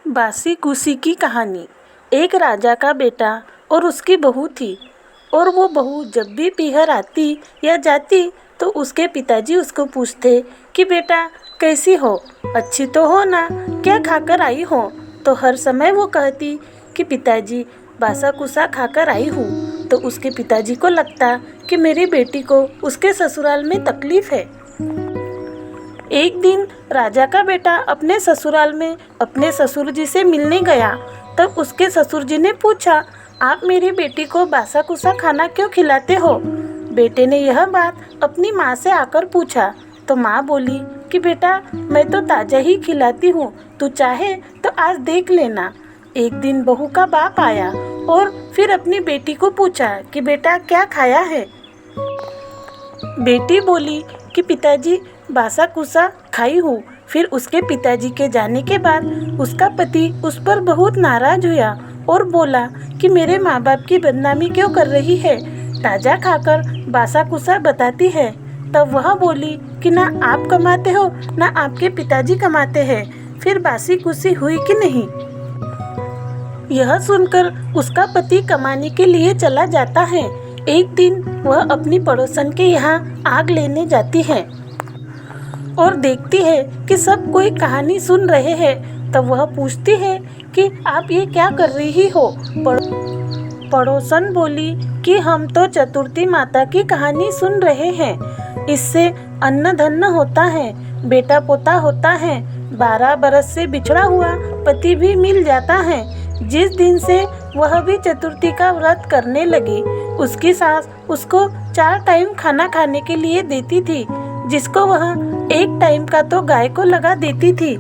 बासी कुसी की कहानी। एक राजा का बेटा और उसकी बहू थी, और वो बहू जब भी पीहर आती या जाती तो उसके पिताजी उसको पूछते कि बेटा कैसी हो, अच्छी तो हो ना, क्या खाकर आई हो। तो हर समय वो कहती कि पिताजी बासा कुसा खाकर आई हूँ। तो उसके पिताजी को लगता कि मेरी बेटी को उसके ससुराल में तकलीफ है। एक दिन राजा का बेटा अपने ससुराल में अपने ससुर जी से मिलने गया। तब उसके ससुर जी ने पूछा, आप मेरी बेटी को बासा कुसा खाना क्यों खिलाते हो। बेटे ने यह बात अपनी माँ से आकर पूछा। तो माँ बोली कि बेटा मैं तो ताज़ा ही खिलाती हूँ, तू चाहे तो आज देख लेना। एक दिन बहू का बाप आया और फिर अपनी बेटी को पूछा कि बेटा क्या खाया है। बेटी बोली कि पिताजी बासा कुसा खाई हूँ। फिर उसके पिताजी के जाने के बाद उसका पति उस पर बहुत नाराज हुआ और बोला कि मेरे माँ बाप की बदनामी क्यों कर रही है, ताज़ा खाकर बासा कुसा बताती है। तब वह बोली कि ना आप कमाते हो ना आपके पिताजी कमाते हैं, फिर बासी कुसी हुई कि नहीं। यह सुनकर उसका पति कमाने के लिए चला जाता है। एक दिन वह अपनी पड़ोसन के यहाँ आग लेने जाती है और देखती है कि सब कोई कहानी सुन रहे हैं। तब वह पूछती है कि आप ये क्या कर रही हो। पड़ोसन बोली कि हम तो चतुर्थी माता की कहानी सुन रहे हैं, इससे अन्न धन्य होता है, बेटा पोता होता है, 12 बरस से बिछड़ा हुआ पति भी मिल जाता है। जिस दिन से वह भी चतुर्थी का व्रत करने लगी, उसकी सास उसको 4 टाइम खाना खाने के लिए देती थी, जिसको वह 1 टाइम का तो गाय को लगा देती थी,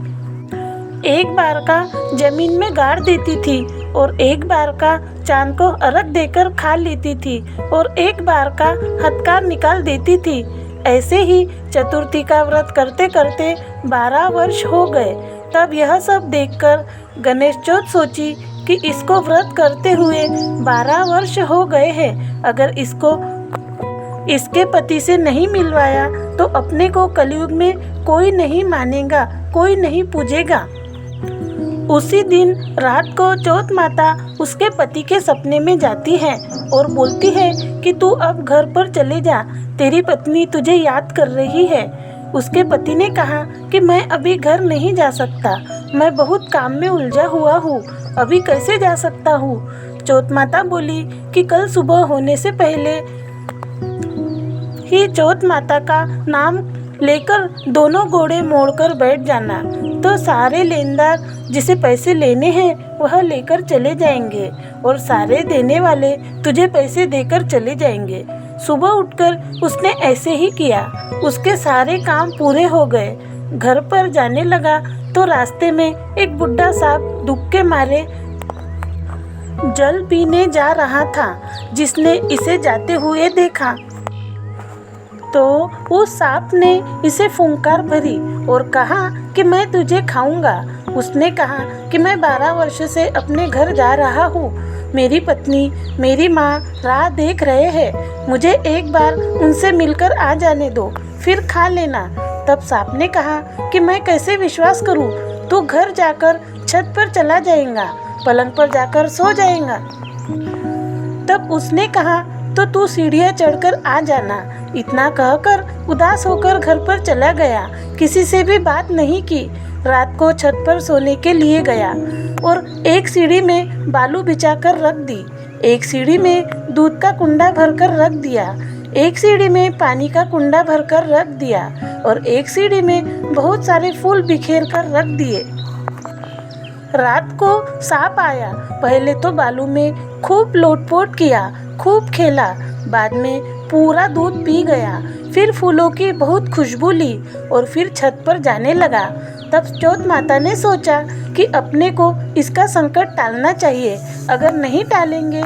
1 बार का जमीन में गाड़ देती थी और 1 बार का चांद को अर्घ देकर खा लेती थी और 1 बार का हथकार निकाल देती थी। ऐसे ही चतुर्थी का व्रत करते करते 12 वर्ष हो गए। तब यह सब देखकर गणेश चौथ सोची कि इसको व्रत करते हुए 12 वर्ष हो गए हैं, अगर इसको इसके पति से नहीं मिलवाया तो अपने को कलयुग में कोई नहीं मानेगा, कोई नहीं पूजेगा। उसी दिन रात को चौथ माता उसके पति के सपने में जाती है और बोलती है कि तू अब घर पर चले जा, तेरी पत्नी तुझे याद कर रही है। उसके पति ने कहा कि मैं अभी घर नहीं जा सकता, मैं बहुत काम में उलझा हुआ हूँ, अभी कैसे जा सकता हूँ। चौथ माता बोली कि कल सुबह होने से पहले ही चौथ माता का नाम लेकर दोनों घोड़े मोड़कर बैठ जाना, तो सारे लेनदार जिसे पैसे लेने हैं वह लेकर चले जाएंगे और सारे देने वाले तुझे पैसे देकर चले जाएंगे। सुबह उठकर उसने ऐसे ही किया, उसके सारे काम पूरे हो गए। घर पर जाने लगा तो रास्ते में एक बुढ़ा सांप दुख के मारे जल पीने जा रहा था। जिसने इसे जाते हुए देखा तो उस सांप ने इसे फुंकार भरी और कहा कि मैं तुझे खाऊंगा। उसने कहा कि मैं 12 वर्ष से अपने घर जा रहा हूँ, मेरी पत्नी मेरी माँ राह देख रहे हैं, मुझे एक बार उनसे मिलकर आ जाने दो, फिर खा लेना। तब सांप ने कहा कि मैं कैसे विश्वास करूँ, तू घर जाकर छत पर चला जाएगा, पलंग पर जाकर सो जाएगा। तब उसने कहा तो तू सीढ़ियाँ चढ़कर आ जाना। इतना कहकर उदास होकर घर पर चला गया, किसी से भी बात नहीं की। रात को छत पर सोने के लिए गया और एक सीढ़ी में बालू बिछाकर रख दी, एक सीढ़ी में दूध का कुंडा भरकर रख दिया, एक सीढ़ी में पानी का कुंडा भरकर रख दिया और एक सीढ़ी में बहुत सारे फूल बिखेर कर रख दिए। रात को सांप आया, पहले तो बालू में खूब लोटपोट किया, खूब खेला, बाद में पूरा दूध पी गया, फिर फूलों की बहुत खुशबू ली और फिर छत पर जाने लगा। तब चौथ माता ने सोचा कि अपने को इसका संकट टालना चाहिए, अगर नहीं टालेंगे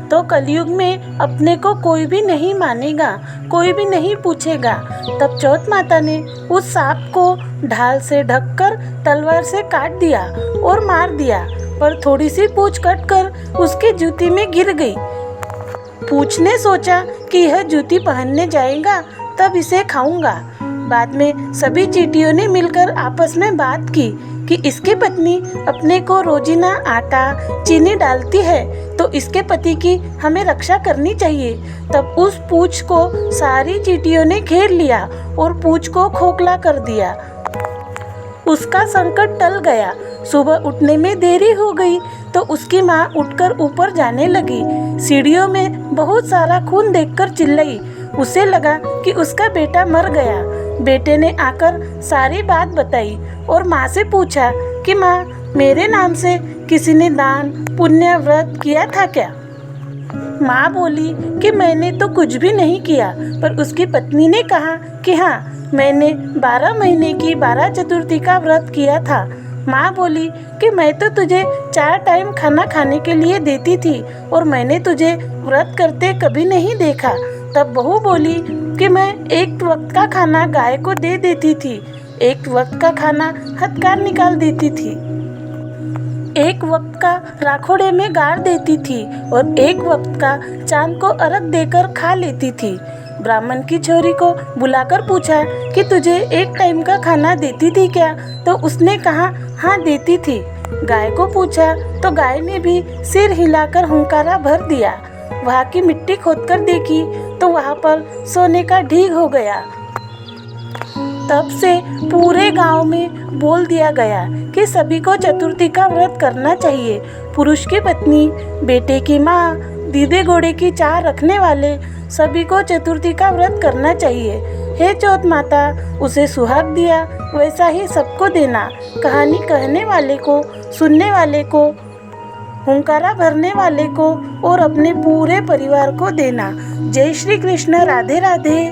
तो कलयुग में अपने को कोई भी नहीं मानेगा, कोई भी नहीं पूछेगा। तब चौथ माता ने उस सांप को ढाल से ढककर तलवार से काट दिया और मार दिया, पर थोड़ी सी पूंछ कटकर उसकी जूती में गिर गई। पूंछ ने सोचा कि यह जूती पहनने जाएगा तब इसे खाऊंगा। बाद में सभी चींटियों ने मिलकर आपस में बात की कि इसकी पत्नी अपने को रोजीना आटा चीनी डालती है तो इसके पति की हमें रक्षा करनी चाहिए। तब उस पूंछ को सारी चींटियों ने घेर लिया और पूंछ को खोखला कर दिया। उसका संकट टल गया। सुबह उठने में देरी हो गई तो उसकी माँ उठकर ऊपर जाने लगी। सीढ़ियों में बहुत सारा खून देखकर चिल्लाई। उसे लगा कि उसका बेटा मर गया। बेटे ने आकर सारी बात बताई और माँ से पूछा कि माँ, मेरे नाम से किसी ने दान पुण्य व्रत किया था क्या? माँ बोली कि मैंने तो कुछ भी नहीं किया। पर उसकी पत्नी ने कहा कि हाँ, मैंने 12 महीने की 12 चतुर्थी का व्रत किया था। माँ बोली कि मैं तो तुझे 4 टाइम खाना खाने के लिए देती थी और मैंने तुझे व्रत करते कभी नहीं देखा। तब बहू बोली कि मैं एक वक्त का खाना गाय को दे देती थी, एक वक्त का खाना हथकार निकाल देती थी, एक वक्त का राखोड़े में गाड़ देती थी और एक वक्त का चांद को अर्घ देकर खा लेती थी। ब्राह्मण की छोरी को बुलाकर पूछा कि तुझे एक टाइम का खाना देती थी क्या? तो उसने कहा हाँ देती थी। गाय को पूछा तो गाय ने भी सिर हिलाकर हुंकारा भर दिया। वहाँ की मिट्टी खोदकर देखी तो वहाँ पर सोने का ढीग हो गया। तब से पूरे गांव में बोल दिया गया कि सभी को चतुर्थी का व्रत करना चाहिए। पुरुष की पत्नी, बेटे की माँ, दीदे घोड़े की चाह रखने वाले सभी को चतुर्थी का व्रत करना चाहिए। हे चौथ माता, उसे सुहाग दिया वैसा ही सबको देना। कहानी कहने वाले को, सुनने वाले को, हुंकारा भरने वाले को और अपने पूरे परिवार को देना। जय श्री कृष्ण। राधे राधे।